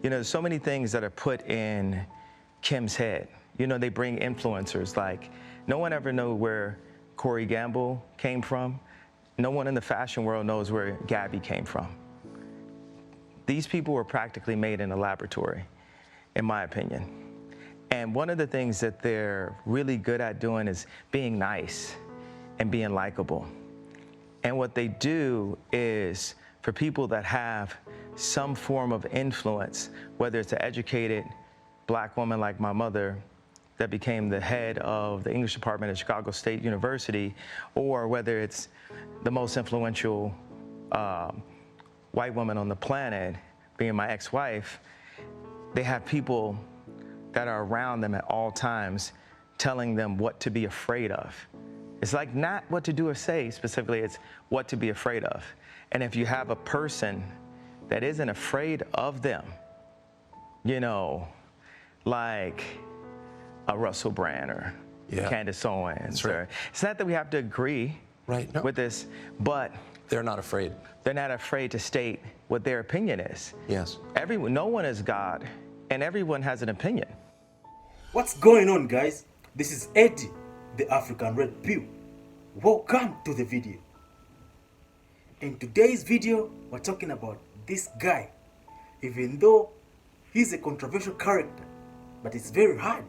You know, there's so many things that are put in Kim's head. You know, they bring influencers, like no one ever knew where Corey Gamble came from. No one in the fashion world knows where Gabby came from. These people were practically made in a laboratory, in my opinion. And one of the things that they're really good at doing is being nice and being likable. And what they do is, for people that have some form of influence, whether it's an educated black woman like my mother that became the head of the English department at Chicago State University, or whether it's the most influential white woman on the planet, being my ex-wife, they have people that are around them at all times telling them what to be afraid of. It's like not what to do or say specifically, it's what to be afraid of. And if you have a person that isn't afraid of them, you know, like a Russell Brand or Candace Owens, right. It's not that we have to agree with this, but they're not afraid. They're not afraid to state what their opinion is. Yes. No one is God, and everyone has an opinion. What's going on, guys? This is Eddie, the African Red Pill. Welcome to the video. In today's video, we're talking about this guy. Even though he's a controversial character, but it's very hard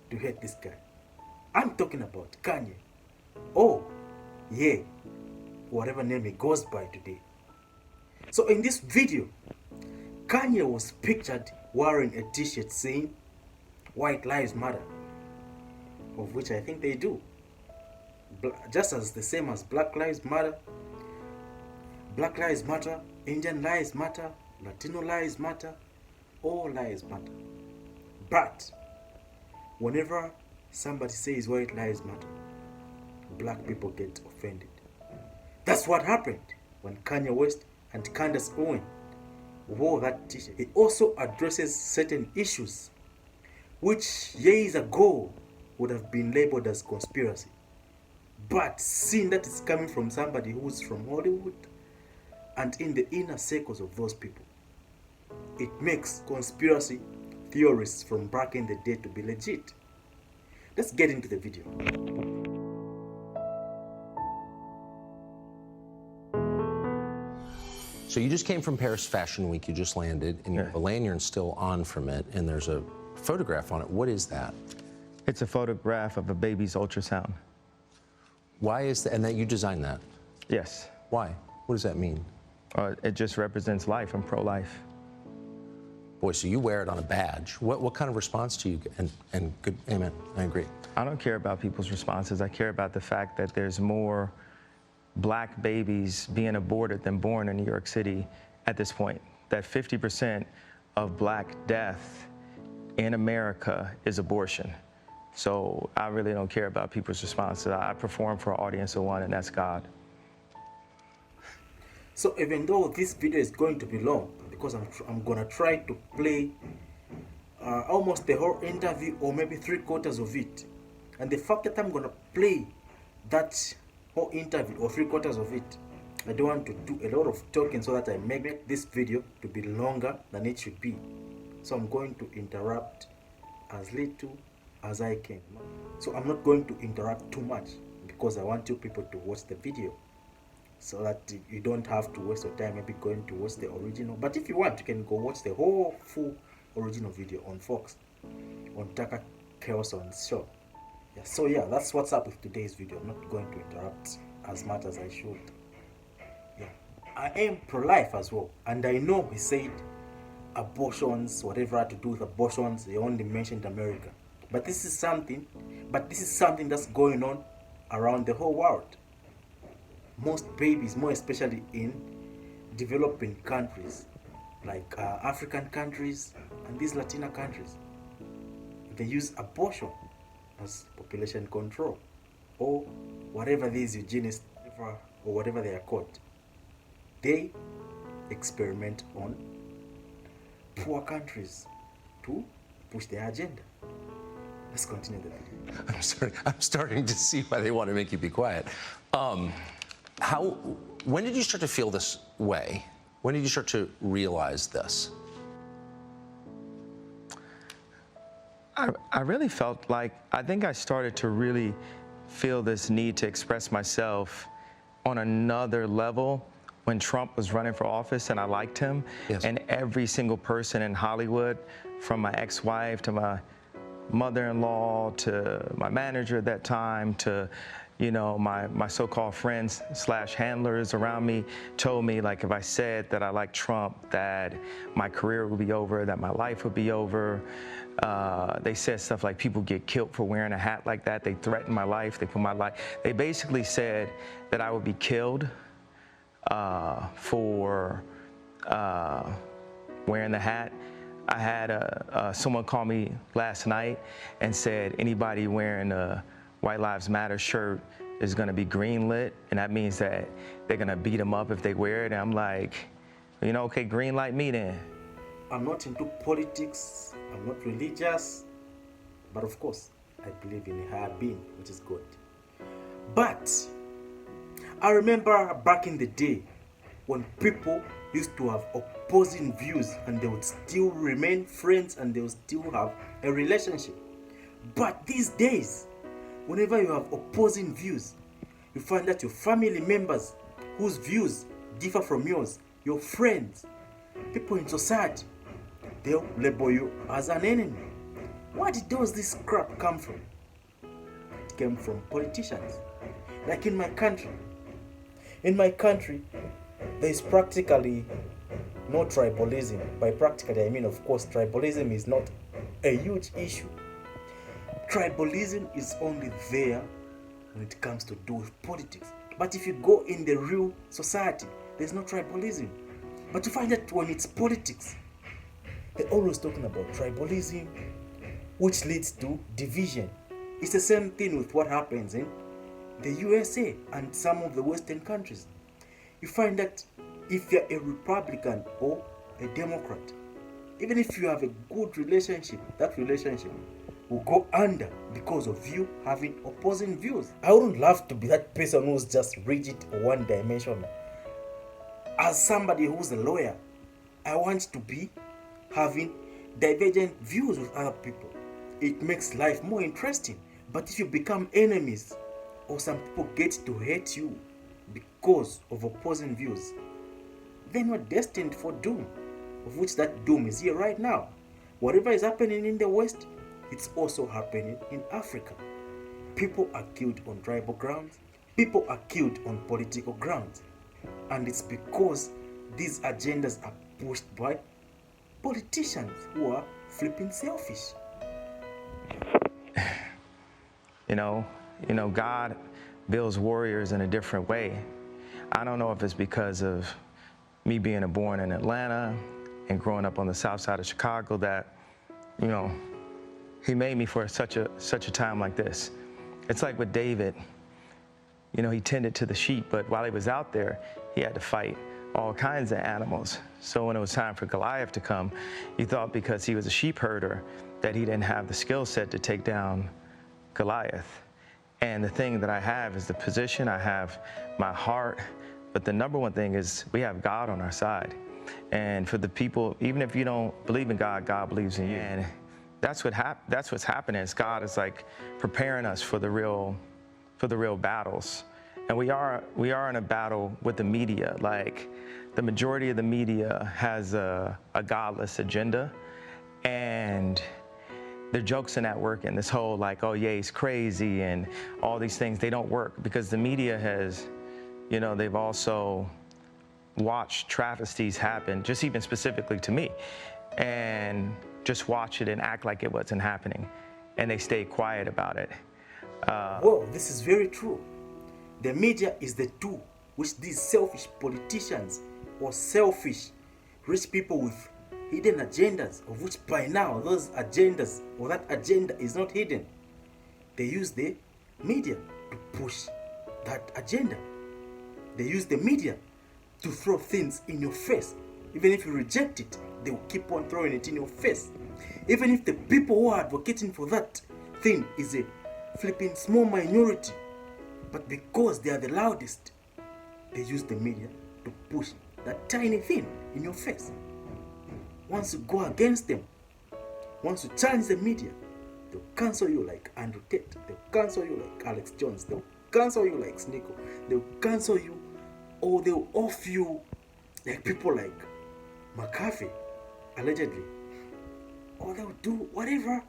to hate this guy. I'm talking about Kanye. Oh, yeah, whatever name he goes by today. So in this video, Kanye was pictured wearing a t-shirt saying, "White Lives Matter," of which I think they do. Just as the same as Black Lives Matter, Black Lives Matter, Indian Lives Matter, Latino Lives Matter, all lives matter. But whenever somebody says white lives matter, black people get offended. That's what happened when Kanye West and Candace Owens wore that t-shirt. It also addresses certain issues which years ago would have been labeled as conspiracy. But seeing that it's coming from somebody who's from Hollywood and in the inner circles of those people, it makes conspiracy theorists from back in the day to be legit. Let's get into the video. So you just came from Paris Fashion Week, you just landed, and you have a lanyard still on from it, and there's a photograph on it. What is that? It's a photograph of a baby's ultrasound. Why is that? And that you designed that? Yes. Why? What does that mean? It just represents life. I'm pro-life. Boy, so you wear it on a badge. What kind of response do you get? And good, amen, I agree. I don't care about people's responses. I care about the fact that there's more black babies being aborted than born in New York City at this point. That 50% of black death in America is abortion. So I really don't care about people's responses. I perform for an audience of one, and that's God. So even though this video is going to be long, because I'm gonna try to play almost the whole interview or maybe 3/4 of it, and the fact that I'm gonna play that whole interview or 3/4 of it, I don't want to do a lot of talking so that I make this video to be longer than it should be. So I'm going to interrupt as little as I can. So I'm not going to interrupt too much because I want you people to watch the video, so that you don't have to waste your time maybe going to watch the original. But if you want, you can go watch the whole full original video on Fox, on Tucker Carlson's show. Yeah, so yeah, that's what's up with today's video. I'm not going to interrupt as much as I should. Yeah, I am pro-life as well, and I know he said abortions, whatever had to do with abortions, he only mentioned America. But this is something that's going on around the whole world. Most babies, more especially in developing countries like African countries and these Latina countries, they use abortion as population control, or whatever these eugenists or whatever they are called. They experiment on poor countries to push their agenda. Let's continue the video. I'm starting to see why they want to make you be quiet. When did you start to feel this way? When did you start to realize this? I really felt like, I think I started to really feel this need to express myself on another level when Trump was running for office and I liked him. Yes. And every single person in Hollywood, from my ex-wife to my mother-in-law to my manager at that time to, you know, my so-called friends slash handlers around me, told me, like, if I said that I like Trump, that my career would be over, that my life would be over. They said stuff like people get killed for wearing a hat like that. They threatened my life. They put my life. They basically said that I would be killed for wearing the hat. I had someone call me last night and said anybody wearing a White Lives Matter shirt is going to be greenlit, and that means that they're going to beat them up if they wear it. And I'm like, you know, okay, green light me then. I'm not into politics, I'm not religious, but of course, I believe in a higher being, which is God. But I remember back in the day when people used to have opposing views and they would still remain friends and they would still have a relationship. But these days, whenever you have opposing views, you find that your family members whose views differ from yours, your friends, people in society, they'll label you as an enemy. Where does this crap come from? It came from politicians. Like in my country. In my country, there is practically no tribalism. By practically, I mean, of course, tribalism is not a huge issue. Tribalism is only there when it comes to do with politics. But if you go in the real society, there's no tribalism. But you find that when it's politics, they're always talking about tribalism, which leads to division. It's the same thing with what happens in the USA and some of the Western countries. You find that if you're a Republican or a Democrat, even if you have a good relationship, that relationship will go under because of you having opposing views. I wouldn't love to be that person who's just rigid or one-dimensional. As somebody who's a lawyer, I want to be having divergent views with other people. It makes life more interesting. But if you become enemies or some people get to hate you because of opposing views, then you're destined for doom, of which that doom is here right now. Whatever is happening in the West, it's also happening in Africa. People are killed on tribal grounds. People are killed on political grounds. And it's because these agendas are pushed by politicians who are flipping selfish. You know, God builds warriors in a different way. I don't know if it's because of me being born in Atlanta and growing up on the south side of Chicago that, you know, he made me for such a time like this. It's like with David, you know, he tended to the sheep, but while he was out there, he had to fight all kinds of animals. So when it was time for Goliath to come, you thought because he was a sheep herder that he didn't have the skill set to take down Goliath. And the thing that I have is the position, I have my heart, but the number one thing is we have God on our side. And for the people, even if you don't believe in God, God believes in you. And that's what's happening is God is like preparing us for the real battles. And we are in a battle with the media. Like the majority of the media has a godless agenda, and their jokes are not working. This whole like, oh yeah, he's crazy and all these things, they don't work because the media has, you know, they've also watched travesties happen, just even specifically to me, and just watch it and act like it wasn't happening, and they stay quiet about it. Well, this is very true. The media is the tool which these selfish politicians or selfish rich people with hidden agendas, of which by now those agendas or that agenda is not hidden. They use the media to push that agenda. They use the media to throw things in your face. Even if you reject it, they will keep on throwing it in your face. Even if the people who are advocating for that thing is a flipping small minority, but because they are the loudest, they use the media to push that tiny thing in your face. Once you go against them, once you challenge the media, They'll cancel you like Andrew Tate. They'll cancel you like Alex Jones. They'll cancel you like Sneeko. They'll cancel you, or they'll off you like people like McAfee, allegedly. Or they'll do whatever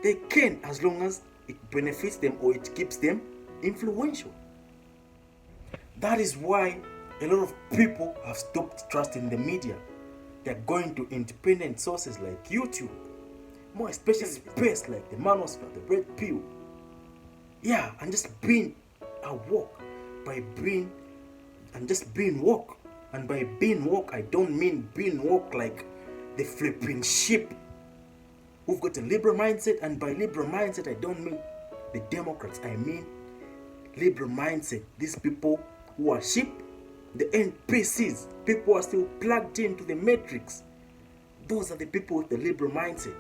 they can as long as it benefits them or it keeps them influential. That is why a lot of people have stopped trusting the media. They're going to independent sources like YouTube, more especially space like the Manosphere, the Red Pill. Yeah, and just being awoke by being, and just being woke. And by being woke, I don't mean being woke like the flipping sheep who've got a liberal mindset. And by liberal mindset, I don't mean the Democrats. I mean liberal mindset. These people who are sheep, the NPCs, people who are still plugged into the matrix. Those are the people with the liberal mindset.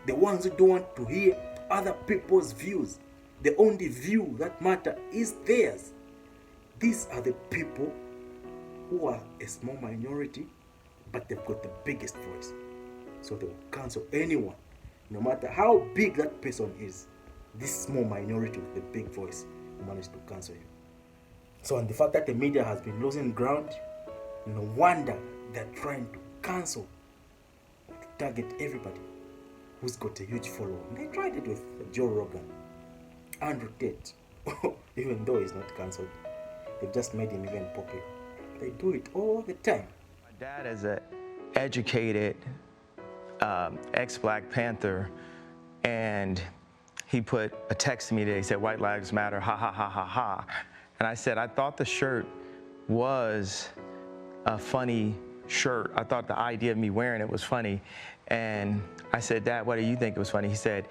The ones who don't want to hear other people's views. The only view that matters is theirs. These are the people who are a small minority, but they've got the biggest voice. So they will cancel anyone, no matter how big that person is. This small minority with the big voice will manage to cancel you. So, and the fact that the media has been losing ground, no wonder they're trying to cancel, to target everybody who's got a huge following. They tried it with Joe Rogan, Andrew Tate, even though he's not cancelled. They've just made him even popular. They do it all the time. My dad is an educated ex-Black Panther, and he put a text to me today. He said, "White lives matter, ha, ha, ha, ha, ha." And I said, I thought the shirt was a funny shirt. I thought the idea of me wearing it was funny. And I said, "Dad, what do you think it was funny?" He said,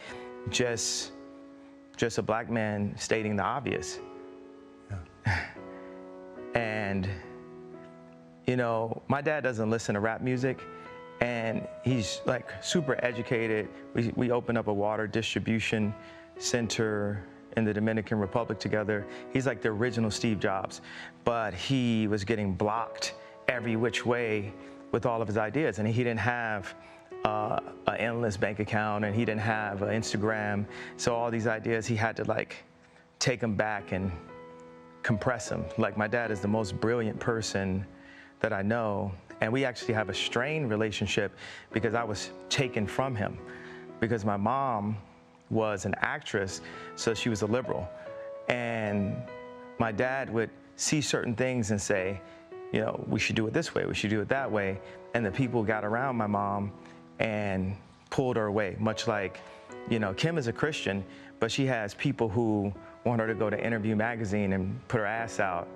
just a Black man stating the obvious. Yeah. And, you know, my dad doesn't listen to rap music, and he's like super educated. We opened up a water distribution center in the Dominican Republic together. He's like the original Steve Jobs, but he was getting blocked every which way with all of his ideas. And he didn't have an endless bank account, and he didn't have an Instagram. So all these ideas, he had to like take them back and compress them. Like, my dad is the most brilliant person that I know. And we actually have a strained relationship because I was taken from him, because my mom was an actress, so she was a liberal. And my dad would see certain things and say, you know, we should do it this way, we should do it that way. And the people got around my mom and pulled her away, much like, you know, Kim is a Christian, but she has people who want her to go to Interview magazine and put her ass out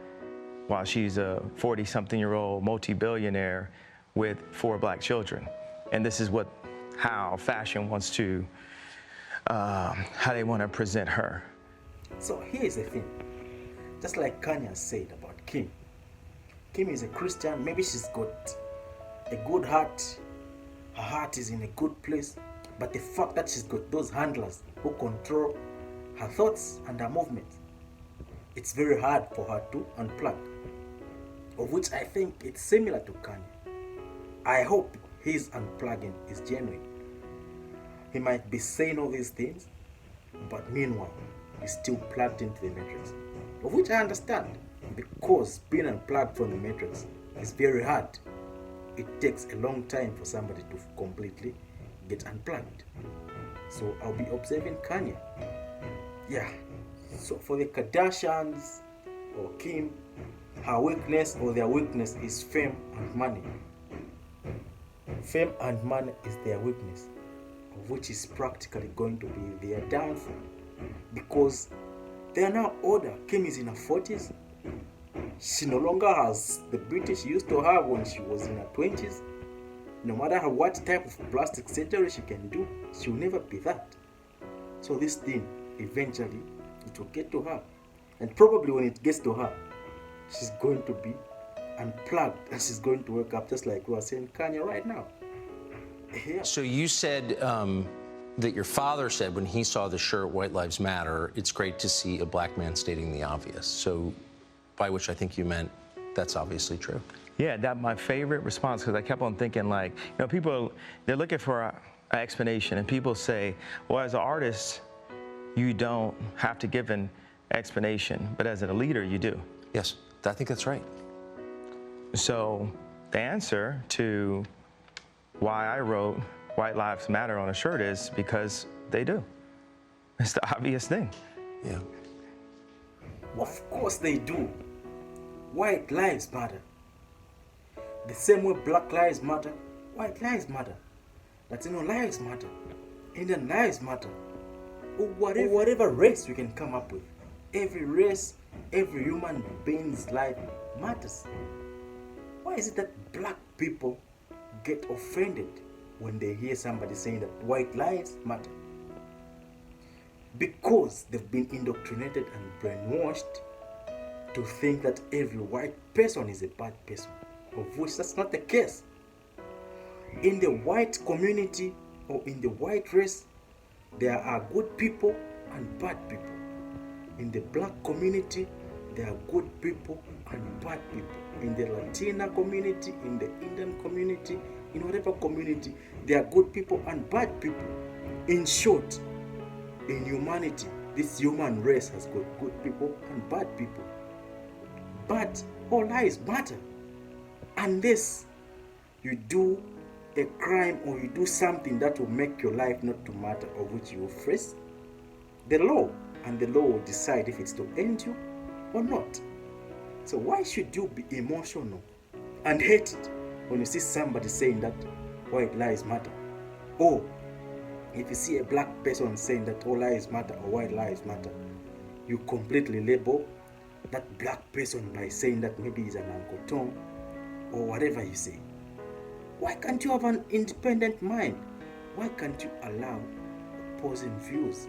while she's a 40-something-year-old multi-billionaire with 4 Black children. And this is how fashion wants to, how they want to present her. So here's the thing. Just like Kanye said about Kim. Kim is a Christian. Maybe she's got a good heart. Her heart is in a good place. But the fact that she's got those handlers who control her thoughts and her movements, it's very hard for her to unplug. Of which I think it's similar to Kanye. I hope his unplugging is genuine. He might be saying all these things, but meanwhile, he's still plugged into the matrix. Of which I understand, because being unplugged from the matrix is very hard. It takes a long time for somebody to completely get unplugged. So I'll be observing Kanye. Yeah. So for the Kardashians or Kim, her weakness or their weakness is fame and money. Fame and money is their weakness, of which is practically going to be their downfall, because they are now older. Kim is in her 40s. She no longer has the beauty she used to have when she was in her 20s. No matter what type of plastic surgery she can do, she will never be that. So this thing, eventually, it will get to her. And probably when it gets to her, she's going to be unplugged, and she's going to wake up just like we are saying Kanye right now. Yeah. So you said that your father said when he saw the shirt, "White Lives Matter," it's great to see a Black man stating the obvious. So by which I think you meant that's obviously true. Yeah, that's my favorite response, because I kept on thinking, like, you know, people, they're looking for explanation. And people say, well, as an artist, you don't have to give an explanation, but as a leader, you do. Yes, I think that's right. So the answer to why I wrote White Lives Matter on a shirt is because they do. It's the obvious thing. Yeah. Of course they do. White lives matter. The same way black lives matter, white lives matter. Latino lives matter. Indian lives matter. Or whatever race you can come up with. Every race, every human being's life matters. Why is it that black people get offended when they hear somebody saying that white lives matter? Because they've been indoctrinated and brainwashed to think that every white person is a bad person, of which that's not the case. In the white community or in the white race, there are good people and bad people. In the black community, there are good people and bad people. In the Latina community, in the Indian community, in whatever community, there are good people and bad people. In short, in humanity, this human race has got good people and bad people. But all lives matter. Unless you do a crime or you do something that will make your life not to matter, of which you will face the law, and the law will decide if it's to end you or not. So why should you be emotional and hate it when you see somebody saying that white lives matter? Or if you see a black person saying that all lives matter or white lives matter, you completely label that black person by saying that maybe he's an Uncle Tom or whatever you say. Why can't you have an independent mind? Why can't you allow opposing views?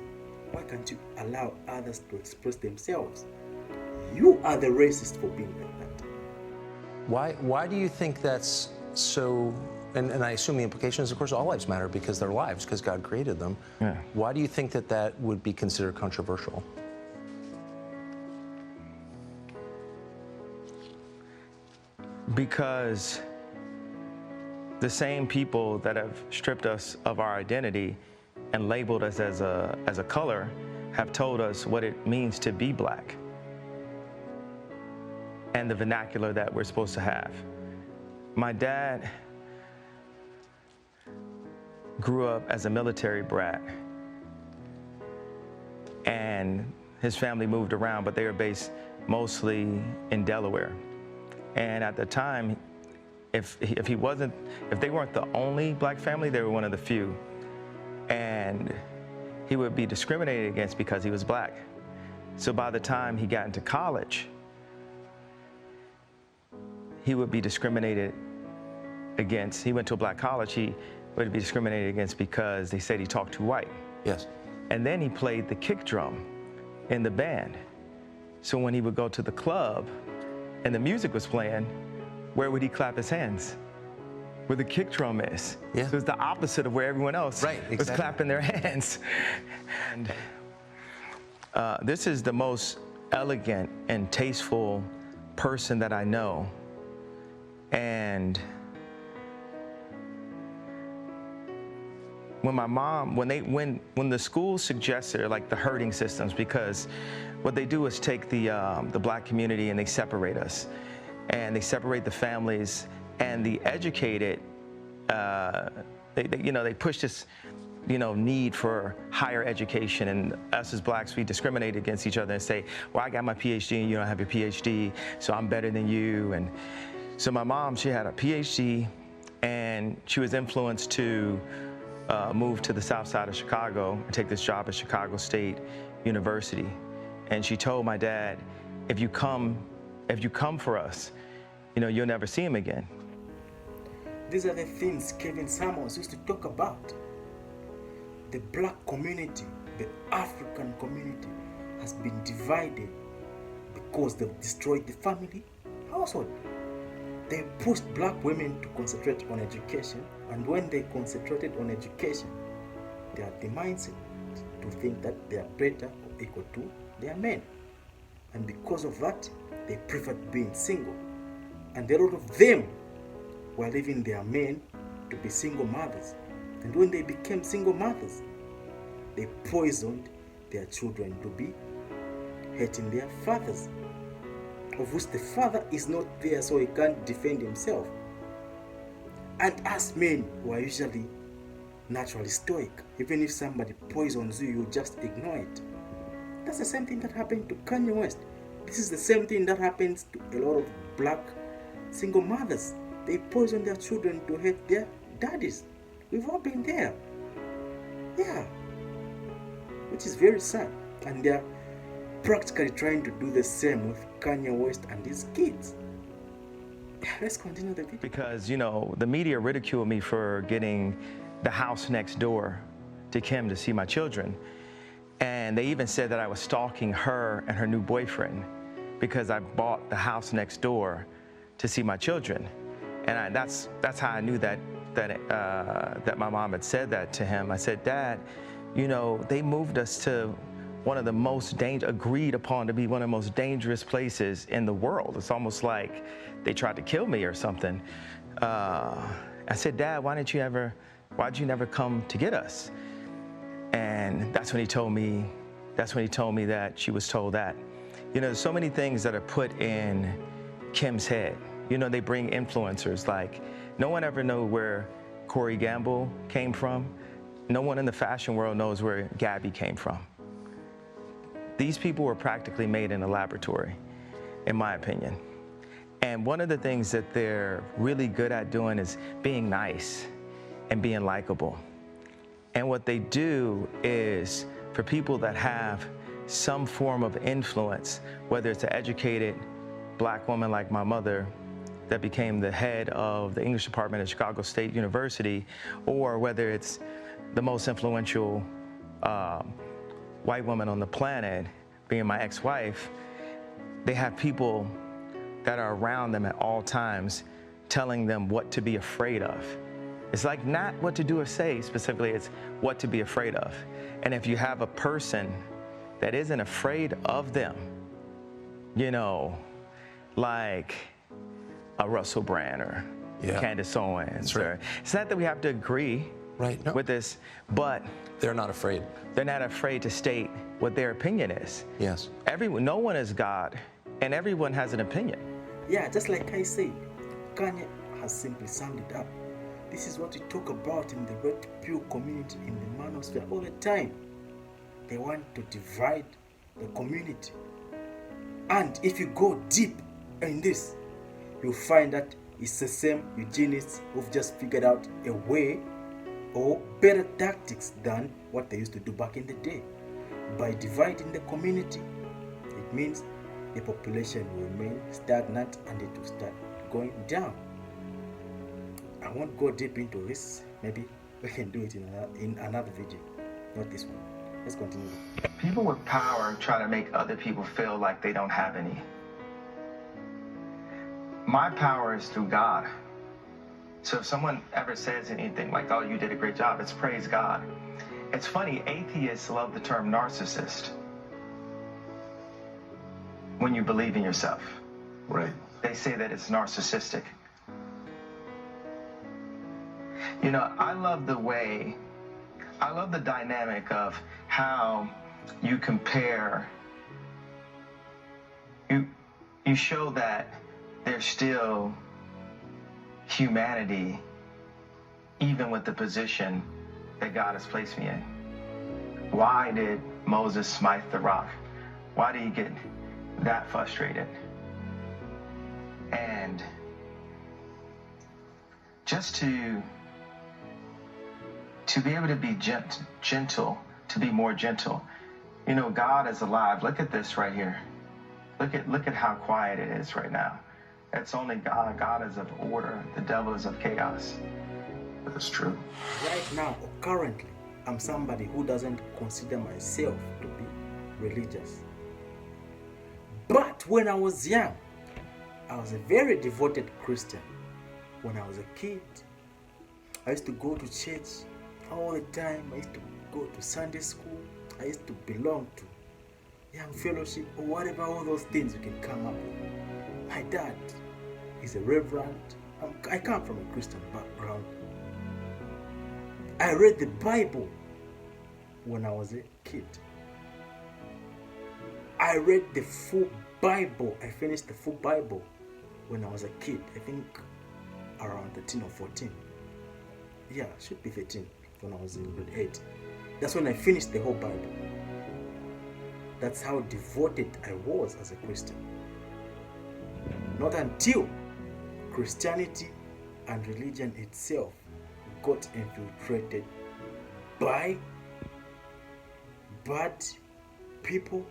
Why can't you allow others to express themselves? You are the racist for being like that. Why do you think that's so? And I assume the implication is, of course, all lives matter because they're lives, because God created them. Yeah. Why do you think that that would be considered controversial? Because the same people that have stripped us of our identity and labeled us as a color have told us what it means to be black and the vernacular that we're supposed to have. My dad grew up as a military brat, and his family moved around, but they were based mostly in Delaware. And at the time, if they weren't the only black family, they were one of the few. And he would be discriminated against because he was black. So by the time he got into college, he would be discriminated against. He went to a black college, he would be discriminated against because they said he talked too white. Yes. And then he played the kick drum in the band. So when he would go to the club and the music was playing, where would he clap his hands? Where the kick drum is. Yeah. So it's the opposite of where everyone else was clapping their hands. And this is the most elegant and tasteful person that I know. And when the school suggested, like the herding systems, because what they do is take the black community and they separate us, and they separate the families, and the educated, they push this, need for higher education, and us as blacks, we discriminate against each other and say, well, I got my PhD and you don't have your PhD, so I'm better than you. And so my mom, she had a PhD, and she was influenced to move to the south side of Chicago and take this job at Chicago State University. And she told my dad, if you come for us, you'll never see him again. These are the things Kevin Samuels used to talk about. The black community, the African community has been divided because they've destroyed the family household. They pushed black women to concentrate on education, and when they concentrated on education, they had the mindset to think that they are better or equal to their men. And because of that, they preferred being single. And a lot of them were leaving their men to be single mothers. And when they became single mothers, they poisoned their children to be hating their fathers, of which the father is not there, so he can't defend himself. And us men who are usually naturally stoic, even if somebody poisons you, you just ignore it. That's the same thing that happened to Kanye West. This is the same thing that happens to a lot of black single mothers. They poison their children to hate their daddies. We've all been there. Yeah. Which is very sad. And they're practically trying to do the same with Kanye West and his kids. Let's continue the video. Because, you know, the media ridiculed me for getting the house next door to Kim to see my children. And they even said that I was stalking her and her new boyfriend because I bought the house next door to see my children. And that's how I knew that my mom had said that to him. I said, Dad, you know, they moved us to one of the most agreed upon to be one of the most dangerous places in the world. It's almost like they tried to kill me or something. I said, Dad, why'd you never come to get us? And that's when he told me that she was told that. You know, there's so many things that are put in Kim's head. You know, they bring influencers, like no one ever knew where Corey Gamble came from. No one in the fashion world knows where Gabby came from. These people were practically made in a laboratory, in my opinion. And one of the things that they're really good at doing is being nice and being likable. And what they do is, for people that have some form of influence, whether it's an educated black woman like my mother that became the head of the English department at Chicago State University, or whether it's the most influential white woman on the planet, being my ex-wife, they have people that are around them at all times telling them what to be afraid of. It's like not what to do or say specifically, it's what to be afraid of. And if you have a person that isn't afraid of them, you know, like a Russell Brand or Candace Owens, right. It's not that we have to agree with this, but they're not afraid. They're not afraid to state what their opinion is. Yes. No one is God, and everyone has an opinion. Yeah, just like I said, Kanye has simply summed it up. This is what we talk about in the red pill community, in the manosphere all the time. They want to divide the community. And if you go deep in this, you'll find that it's the same eugenists who've just figured out a way or better tactics than what they used to do back in the day. By dividing the community, it means the population will remain stagnant and it will start going down. I won't go deep into this. Maybe we can do it in another video, not this one. Let's continue. People with power try to make other people feel like they don't have any. My power is through God. So if someone ever says anything like, oh, you did a great job, it's praise God. It's funny, atheists love the term narcissist when you believe in yourself. Right. They say that it's narcissistic. You know, I love the dynamic of how you compare, you show that there's still humanity even with the position that God has placed me in. Why did Moses smite the rock? Why did he get that frustrated? And just to be able to be gentle, to be more gentle. You know, God is alive. Look at this right here. Look at how quiet it is right now. It's only God. God is of order. The devil is of chaos. But it's true. Right now, or currently, I'm somebody who doesn't consider myself to be religious. But when I was young, I was a very devoted Christian. When I was a kid, I used to go to church all the time. I used to go to Sunday school. I used to belong to young fellowship or whatever, all those things you can come up with. My dad is a reverend. I come from a Christian background. I read the Bible when I was a kid. I read the full Bible. I finished the full Bible when I was a kid. I think around 13 or 14. Yeah, should be 13 when I was in grade 8. That's when I finished the whole Bible. That's how devoted I was as a Christian. Not until Christianity and religion itself got infiltrated by bad people,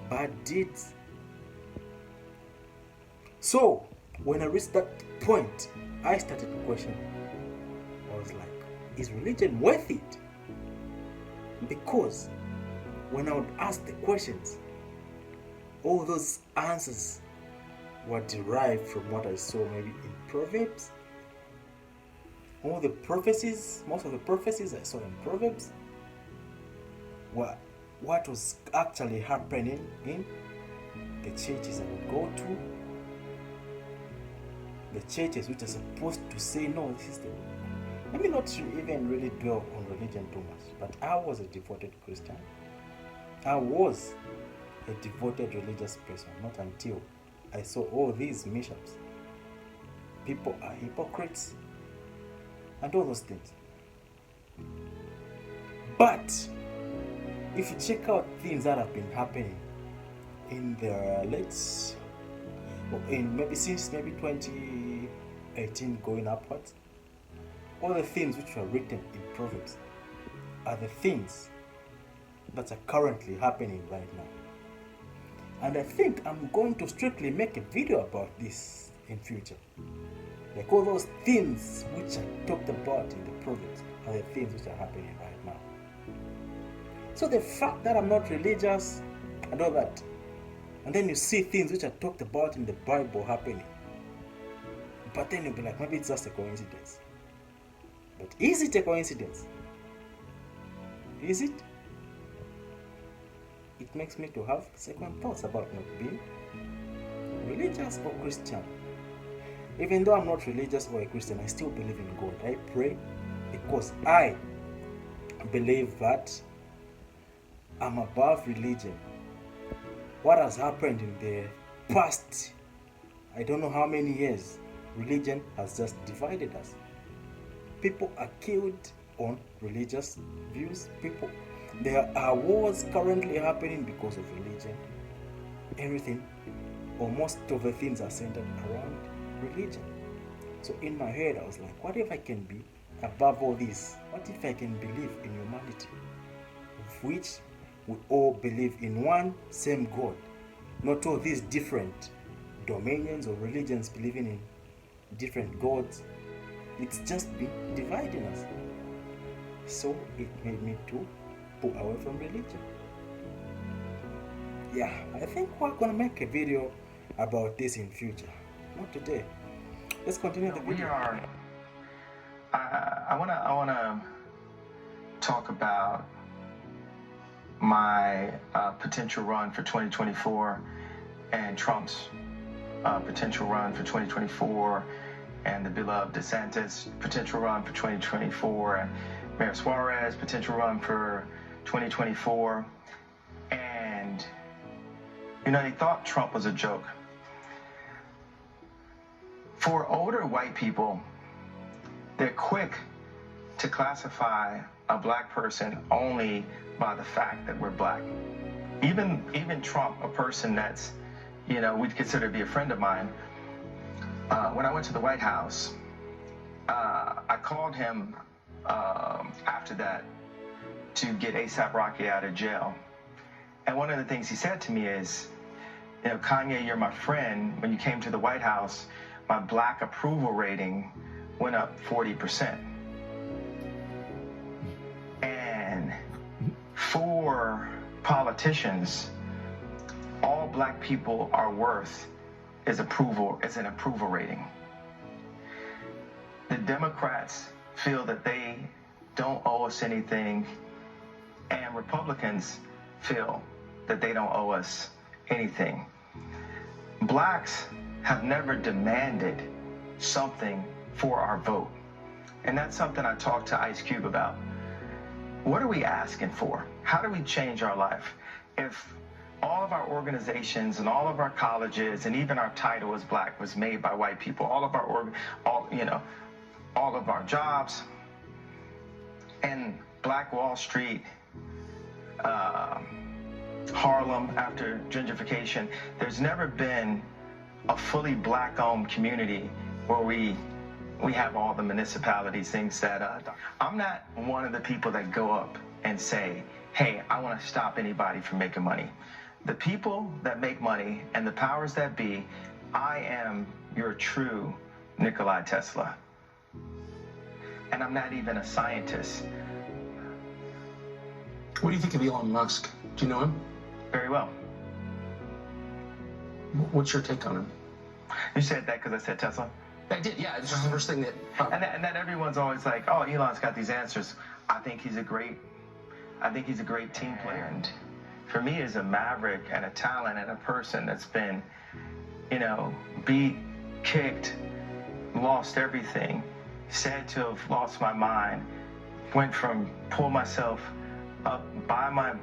bad deeds. So when I reached that point, I started to question. I was like, is religion worth it? Because when I would ask the questions, all those answers were derived from what I saw maybe in Proverbs. All the prophecies, most of the prophecies I saw in Proverbs were what was actually happening in the churches I would go to. The churches which are supposed to say, no, this is the... Let me not even really dwell on religion too much, but I was a devoted Christian. I was a devoted religious person, not until I saw all these mishaps. People are hypocrites and all those things. But if you check out things that have been happening in the since 2018 going upwards, all the things which were written in Proverbs are the things that are currently happening right now. And I think I'm going to strictly make a video about this in future. Like all those things which are talked about in the Proverbs are the things which are happening right now. So the fact that I'm not religious and all that, and then you see things which are talked about in the Bible happening, but then you'll be like, maybe it's just a coincidence. But is it a coincidence? Is it? It makes me to have second thoughts about not being religious or Christian. Even though I'm not religious or a Christian, I still believe in God. I pray because I believe that I'm above religion. What has happened in the past, I don't know how many years, religion has just divided us. People are killed on religious views. There are wars currently happening because of religion. Everything, or most of the things are centered around religion. So in my head, I was like, what if I can be above all this? What if I can believe in humanity, of which we all believe in one same God, not all these different dominions or religions believing in different gods. It's just been dividing us. So it made me to pull away from religion. Yeah, I think we're gonna make a video about this in future. Not today. Let's continue the video. I wanna talk about my potential run for 2024 and Trump's potential run for 2024 and the beloved DeSantis potential run for 2024 and Mayor Suarez potential run for 2024. And they thought Trump was a joke. For older white people, they're quick to classify a black person only by the fact that we're black. Even Trump, a person that's, we'd consider to be a friend of mine, when I went to the White House, I called him after that to get A$AP Rocky out of jail. And one of the things he said to me is, Kanye, you're my friend. When you came to the White House, my black approval rating went up 40%. And for politicians, all black people are worth is an approval rating. The Democrats feel that they don't owe us anything, and Republicans feel that they don't owe us anything. Blacks have never demanded something for our vote. And that's something I talked to Ice Cube about. What are we asking for? How do we change our life? If all of our organizations and all of our colleges and even our title as black was made by white people, all of our jobs and Black Wall Street, Harlem after gentrification, there's never been a fully black-owned community where we have all the municipalities, things that I'm not one of the people that go up and say, hey, I want to stop anybody from making money. The people that make money and the powers that be, I am your true Nikola Tesla. And I'm not even a scientist. What do you think of Elon Musk? Do you know him? Very well. What's your take on him? You said that because I said Tesla? I did, yeah. This is the first thing that... And then everyone's always like, oh, Elon's got these answers. I think he's a great team player. And for me, as a maverick and a talent and a person that's been, beat, kicked, lost everything, said to have lost my mind, went from pull myself up by my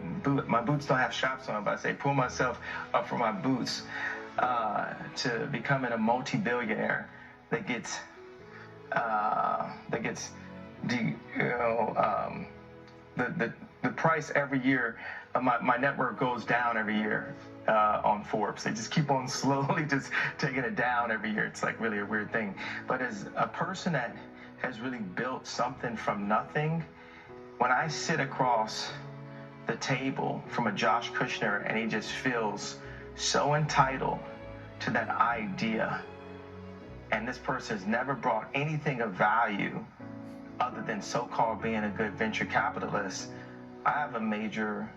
boots don't have straps on them, but I say pull myself up from my boots to becoming a multi-billionaire that gets the price every year of my net worth goes down every year on Forbes. They just keep on slowly just taking it down every year. It's like really a weird thing. But as a person that has really built something from nothing, when I sit across the table from a Josh Kushner and he just feels so entitled to that idea, and this person has never brought anything of value other than so-called being a good venture capitalist, I have a major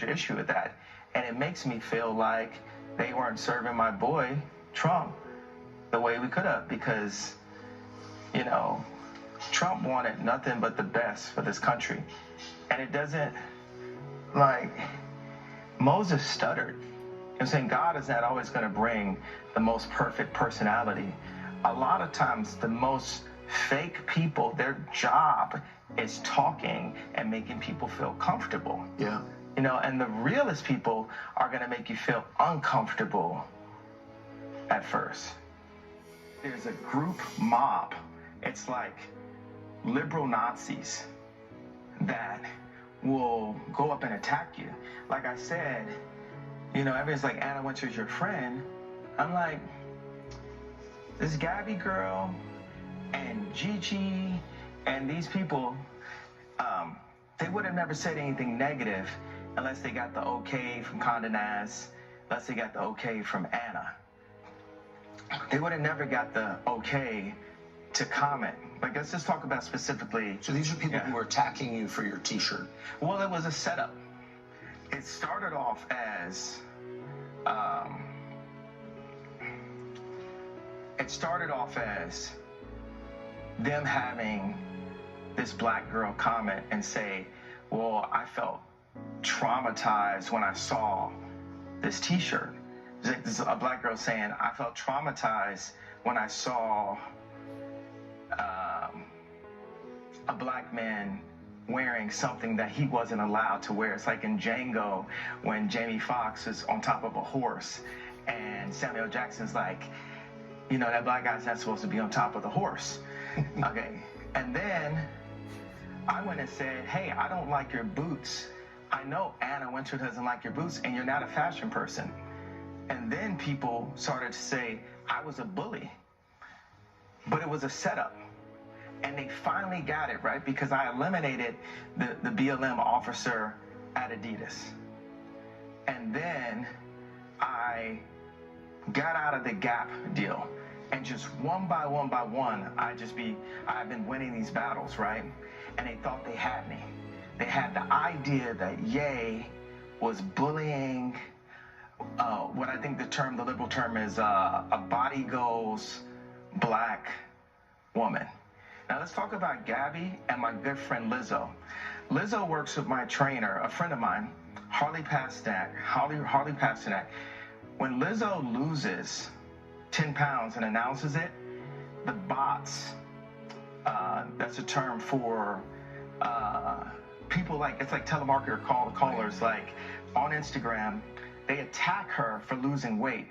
issue with that. And it makes me feel like they weren't serving my boy, Trump, the way we could have, because, Trump wanted nothing but the best for this country. And it doesn't, Moses stuttered. I'm saying God is not always going to bring the most perfect personality. A lot of times, the most fake people, their job is talking and making people feel comfortable. Yeah. And the realest people are going to make you feel uncomfortable at first. There's a group mob. It's like liberal Nazis that will go up and attack you. Like I said, everyone's like, Anna Wintour's your friend. I'm like, this Gabby girl and Gigi and these people, they would have never said anything negative unless they got the okay from Condé Nast, unless they got the okay from Anna. They would have never got the okay to comment. Let's just talk about specifically. So these are people who are attacking you for your T-shirt. Well, it was a setup. It started off as, them having this black girl comment and say, well, I felt traumatized when I saw this T-shirt. This is a black girl saying, I felt traumatized when I saw a black man wearing something that he wasn't allowed to wear. It's like in Django when Jamie Foxx is on top of a horse and Samuel Jackson's like, that black guy's not supposed to be on top of the horse. Okay. And then I went and said, hey, I don't like your boots. I know Anna Wintour doesn't like your boots and you're not a fashion person. And then people started to say I was a bully. But it was a setup. And they finally got it, right? Because I eliminated the BLM officer at Adidas. And then I got out of the Gap deal. And just one by one, I've been winning these battles, right? And they thought they had me. They had the idea that Ye was bullying, what I think the liberal term is a body goes black woman. Now let's talk about Gabby and my good friend Lizzo. Lizzo works with my trainer, a friend of mine, Harley Pasternak. When Lizzo loses 10 pounds and announces it, the bots That's a term for people like, it's like telemarketer callers, like on Instagram, they attack her for losing weight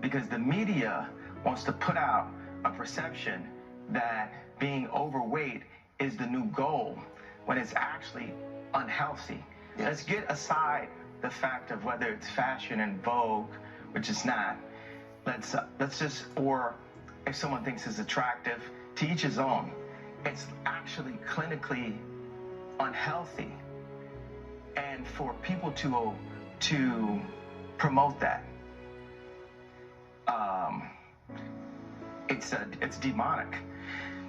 because the media wants to put out a perception that being overweight is the new goal when it's actually unhealthy. Let's get aside the fact of whether it's fashion and vogue, which is not. Let's just, or if someone thinks it's attractive, to each his own. It's actually clinically unhealthy, and for people to promote that, it's demonic.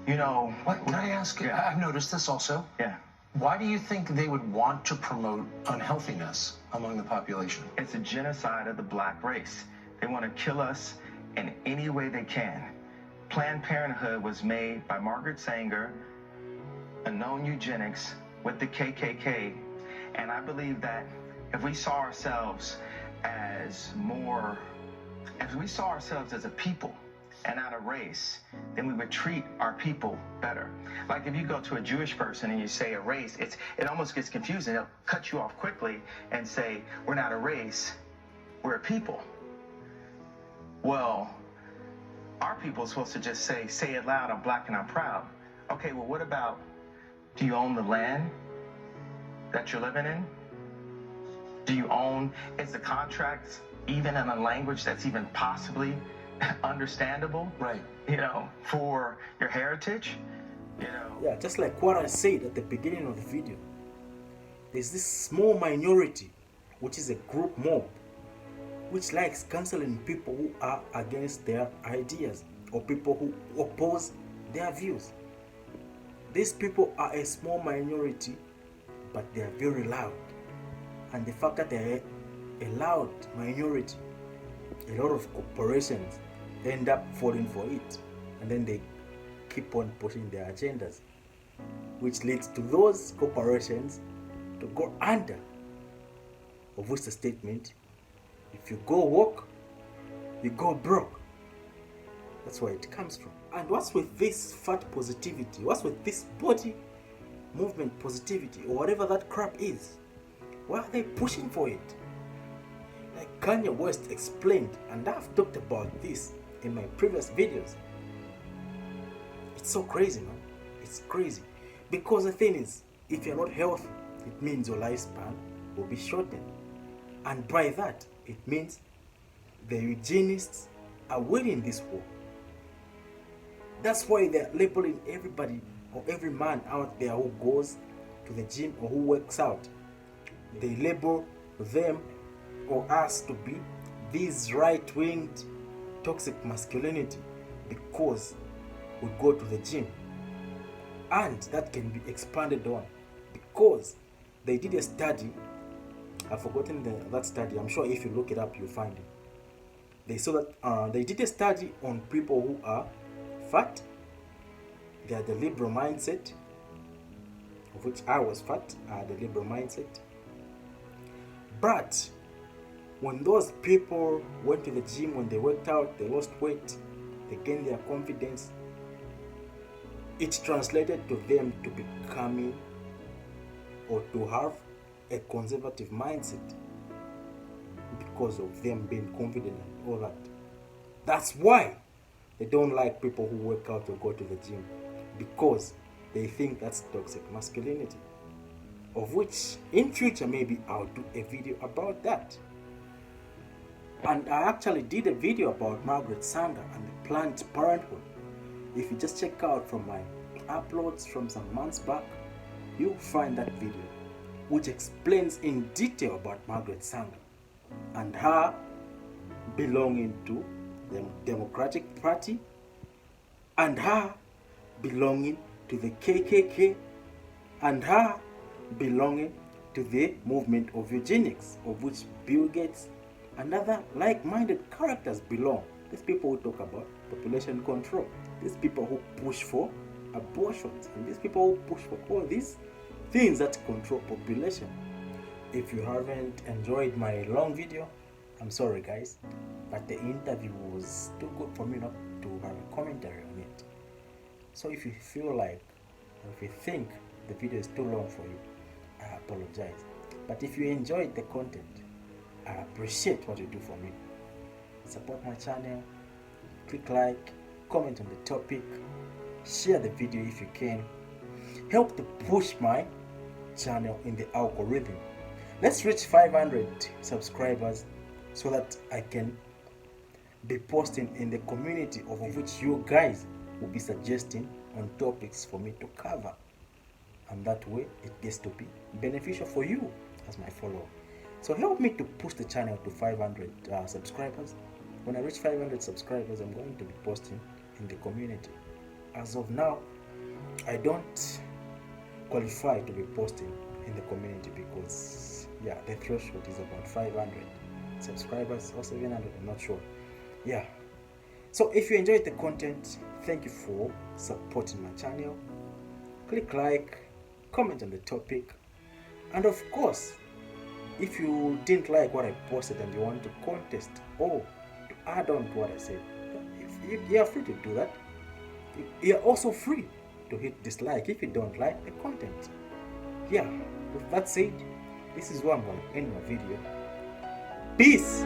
You know. What, can I ask? Yeah. I've noticed this also. Yeah. Why do you think they would want to promote unhealthiness among the population? It's a genocide of the black race. They want to kill us in any way they can. Planned Parenthood was made by Margaret Sanger, a known eugenics, with the KKK, and I believe that if we saw ourselves as a people and not a race, then we would treat our people better. Like if you go to a Jewish person and you say a race, it almost gets confusing. They'll cut you off quickly and say, we're not a race, we're a people. Well, our people are supposed to just say it loud, I'm black and I'm proud. Okay, well, what about, do you own the land that you're living in? Do you own, is the contract even in a language that's even possibly understandable? Right. You know, for your heritage? You know. Yeah, just like what I said at the beginning of the video. There's this small minority, which is a group mob, which likes canceling people who are against their ideas or people who oppose their views. These people are a small minority, but they are very loud. And the fact that they are a loud minority, a lot of corporations end up falling for it. And then they keep on pushing their agendas, which leads to those corporations to go under, of which the statement, if you go woke, you go broke. That's where it comes from. And what's with this fat positivity? What's with this body movement positivity or whatever that crap is? Why are they pushing for it? Like Kanye West explained, and I've talked about this in my previous videos. It's so crazy, man. It's crazy. Because the thing is, if you're not healthy, it means your lifespan will be shortened. And by that, it means the eugenists are winning this war. That's why they're labeling everybody or every man out there who goes to the gym or who works out. They label them or us to be these right-winged toxic masculinity because we go to the gym. And that can be expanded on because they did a study. I've forgotten that study. I'm sure if you look it up, you'll find it. They saw that they did a study on people who are fat. They had the liberal mindset, of which I was fat. I had a liberal mindset. But when those people went to the gym, when they worked out, they lost weight, they gained their confidence, it translated to them to becoming or to have a conservative mindset because of them being confident and all that. That's why they don't like people who work out or go to the gym, because they think that's toxic masculinity, of which in future maybe I'll do a video about that. And I actually did a video about Margaret Sanger and the Planned Parenthood. If you just check out from my uploads from some months back, you'll find that video, which explains in detail about Margaret Sanger and her belonging to the Democratic Party and her belonging to the KKK and her belonging to the movement of eugenics, of which Bill Gates and other like-minded characters belong. These people who talk about population control, these people who push for abortions, and these people who push for all these things that control population. If you haven't enjoyed my long video, I'm sorry guys, but the interview was too good for me not to have a commentary on it. So if you feel like, or if you think the video is too long for you, I apologize. But if you enjoyed the content, I appreciate what you do for me. Support my channel, click like, comment on the topic, share the video if you can. Help to push my channel in the algorithm. Let's reach 500 subscribers so that I can be posting in the community of which you guys will be suggesting on topics for me to cover. And that way it gets to be beneficial for you as my follower. So help me to push the channel to 500 subscribers. When I reach 500 subscribers, I'm going to be posting in the community. As of now, I don't qualify to be posting in the community because the threshold is about 500 subscribers or 700, I'm not sure. So if you enjoyed the content, thank you for supporting my channel. Click like, comment on the topic, and of course, if you didn't like what I posted and you want to contest or to add on to what I said, you are free to do that. You're also free to hit dislike if you don't like the content. With that said, this is where I'm going to end my video. Peace.